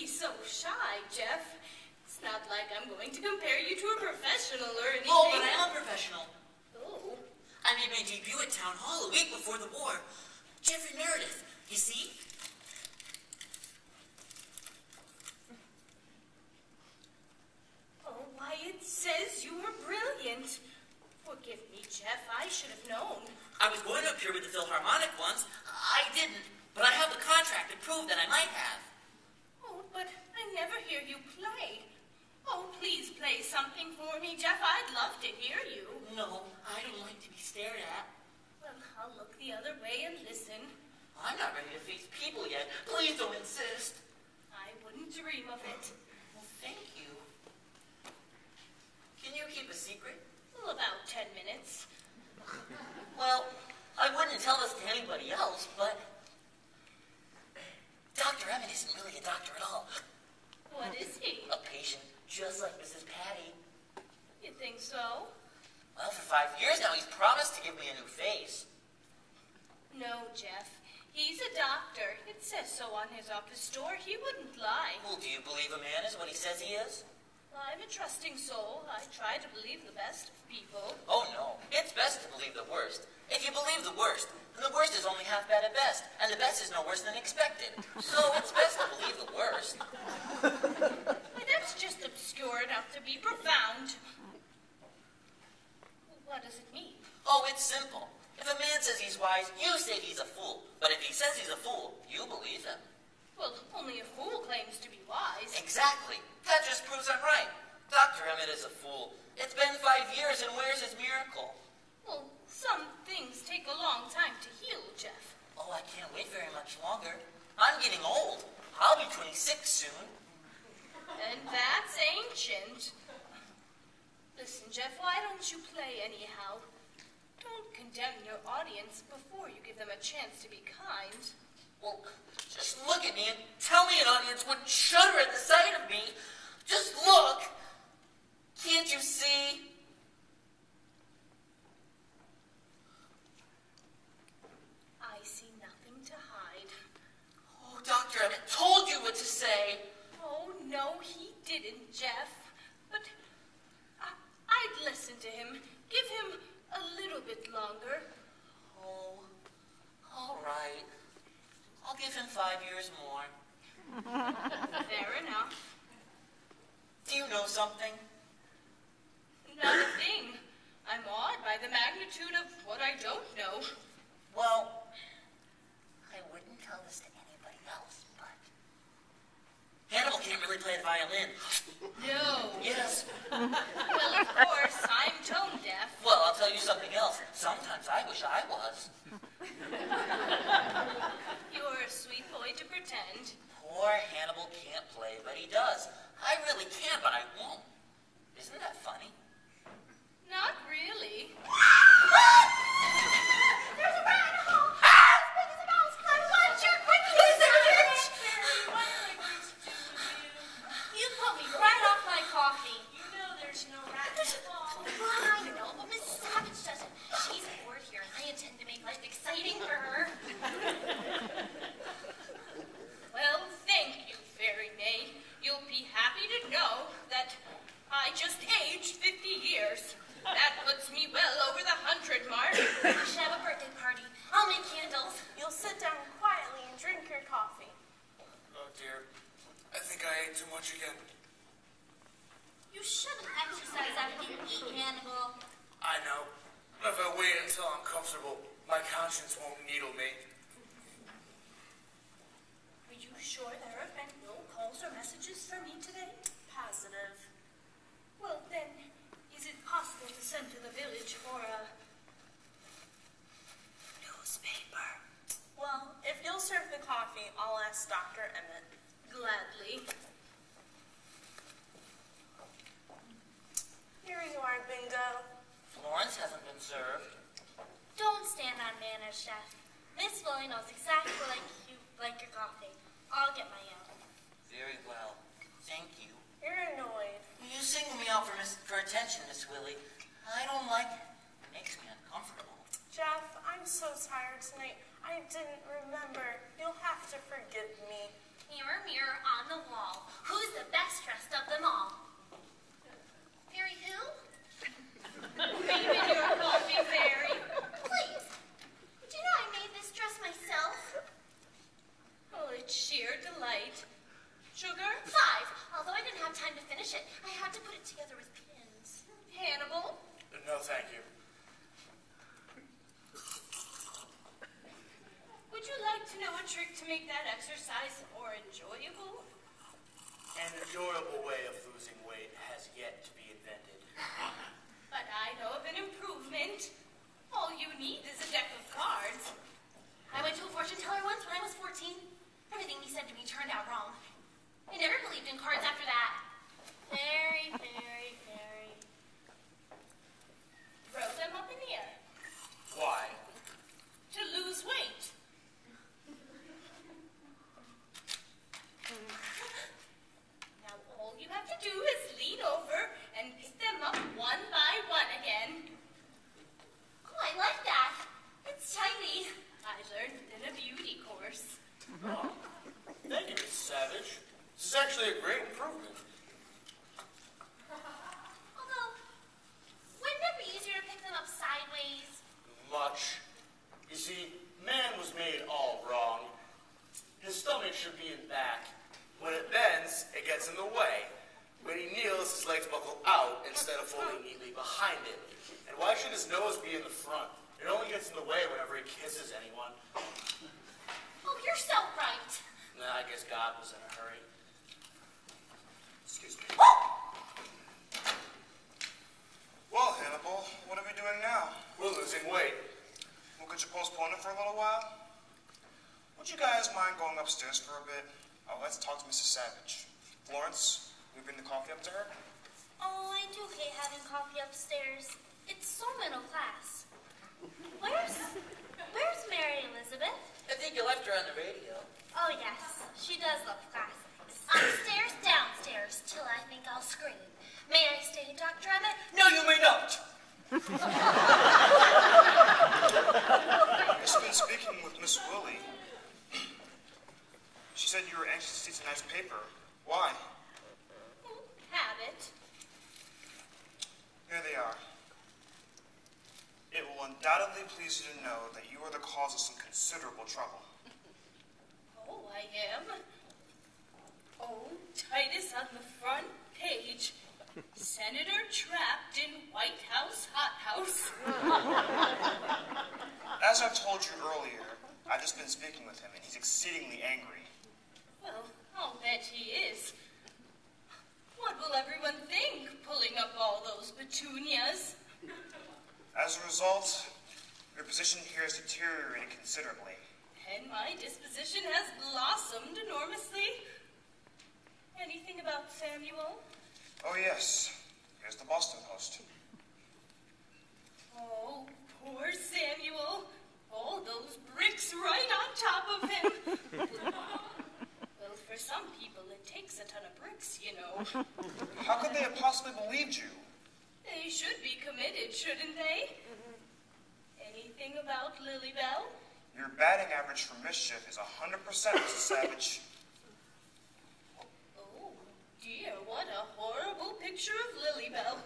be so shy, Jeff. It's not like I'm going to compare you to a professional or anything. Oh, but I am a professional. Oh. I made my debut at Town Hall a week before the war. Jeffrey Meredith, you see? Oh, why, it says you were brilliant. Forgive me, Jeff, I should have known. I was going to appear with the Philharmonic once. I didn't, but I have the contract to prove that I might have. Oh, but I never hear you play. Oh, please play something for me, Jeff. I'd love to hear you. No, I don't like to be stared at. Well, I'll look the other way and listen. I'm not ready to face people yet. Please don't insist. I wouldn't dream of it. Well, thank you. Can you keep a secret? Well, about 10 minutes. Well, I wouldn't tell this to anybody else, but Dr. Emmett isn't really a doctor at all. What is he? A patient, just like Mrs. Patty. You think so? Well, for 5 years now, he's promised to give me a new face. No, Jeff. He's a doctor. It says so on his office door. He wouldn't lie. Well, do you believe a man is what he says he is? I'm a trusting soul. I try to believe the best of people. Oh, no. It's best to believe the worst. If you believe the worst, then the worst is only half bad at best, and the best is no worse than expected. So it's best to believe the worst. Why, that's just obscure enough to be profound. What does it mean? Oh, it's simple. If a man says he's wise, you say he's a fool. But if he says he's a fool, you believe him. Well, only a fool claims to be wise. Exactly. That just proves I'm right. Dr. Emmett is a fool. It's been 5 years, and where's his miracle? Well, some things take a long time to heal, Jeff. Oh, I can't wait very much longer. I'm getting old. I'll be 26 soon. And that's ancient. Listen, Jeff, why don't you play anyhow? Don't condemn your audience before you give them a chance to be kind. Well, just look at me and tell me an audience would shudder at the sight of me. Just look. Can't you see? I see nothing to hide. Oh, Dr. Emmett told you what to say. Oh, no, he didn't, Jeff. But I'd listen to him. Give him a little bit longer. Oh, all right. I'll give him 5 years more. Fair enough. Do you know something? Not a thing. I'm awed by the magnitude of what I don't know. Well, I wouldn't tell this to anybody else, but Hannibal can't really play the violin. No. Yes. Well, of course, I'm tone deaf. Well, I'll tell you something else. Sometimes I wish I was. You're a sweet boy to pretend. Poor Hannibal can't play, but he does. I really can, but I won't. Isn't that funny? Not really. There's a rat in a hole! As big as a mouse! I want your quickly, Sergeant! What am I going to do with you? You put me right off my coffee. You know there's no rat in the hole. I know, but Mrs. Savage doesn't. She's bored here, and I intend to make life exciting for her. Well, thank you, Fairy May. You'll be happy to know that I just aged 50 years. That puts me well over the 100 mark. We should have a birthday party. I'll make candles. You'll sit down quietly and drink your coffee. Oh, dear. I think I ate too much again. You shouldn't exercise after you eat, Hannibal. I know. If I wait until I'm comfortable, my conscience won't needle me. Are you sure there have been no calls or messages for me today? Positive. Well, then, is it possible to send to the village for a newspaper? Well, if you'll serve the coffee, I'll ask Dr. Emmett. Gladly. Here you are, Bingo. Florence hasn't been served. Don't stand on manners, Chef. Miss Willie knows exactly like your coffee. I'll get my own. Very well. Thank you. You're annoyed. You single me out for attention, Miss Willie. I don't like it. It makes me uncomfortable. Jeff, I'm so tired tonight. I didn't remember. You'll have to forgive me. Mirror, mirror on the wall, who's the best dressed of them all? Fairy who? Maybe your coffee fairy. Please. Do you know I made this dress myself? Oh, it's sheer delight. Sugar? 5. Although I didn't have time to finish it, I had to put it together with pins. Hannibal? No, thank you. Would you like to know a trick to make that exercise more enjoyable? An enjoyable way of losing weight has yet to be invented. But I know of an improvement. All you need is a deck of cards. I went to a fortune teller once when I was 14. Everything he said to me turned out wrong. I never believed in cards after that. Fairy, fairy, fairy. Throw them up in the air. Why? To lose weight. Now all you have to do is lean over and pick them up one by one again. Oh, I like that. It's tiny. I learned it in a beauty course. Oh, thank you, Mrs. Savage. This is actually a great improvement. Although, wouldn't it be easier to pick them up sideways? Much. You see, man was made all wrong. His stomach should be in back. When it bends, it gets in the way. When he kneels, his legs buckle out instead of folding neatly behind him. And why should his nose be in the front? It only gets in the way whenever he kisses anyone. Oh, you're so right. Nah, I guess God was in a hurry. Excuse me. Well, Hannibal, what are we doing now? We're losing weight. Well, could you postpone it for a little while? Would you guys mind going upstairs for a bit? Let's talk to Mrs. Savage. Florence, will you bring the coffee up to her? Oh, I do hate having coffee upstairs. It's so middle class. Where's Mary Elizabeth? I think you left her on the radio. Oh, yes. She does love classics. Upstairs, downstairs, till I think I'll scream. May I stay, Dr. Emmett? No, you may not. I've just been speaking with Miss Willie. She said you were anxious to see tonight's paper. Why? Habit. Here they are. It will undoubtedly please you to know that you are the cause of some considerable trouble. Oh, I am. Oh, Titus on the front page. Senator trapped in White House hothouse. As I've told you earlier, I've just been speaking with him, and he's exceedingly angry. Well, I'll bet he is. What will everyone think, pulling up all those petunias? As a result, your position here has deteriorated considerably. And my disposition has blossomed enormously. Anything about Samuel? Oh, yes. Here's the Boston Post. Oh, poor Samuel. All those bricks right on top of him. Well, for some people, it takes a ton of bricks, you know. How could they have possibly believed you? They should be committed, shouldn't they? Anything about Lilybell? Your batting average for mischief is 100%, Mrs. Savage. Oh, dear, what a horrible picture of Lilybell.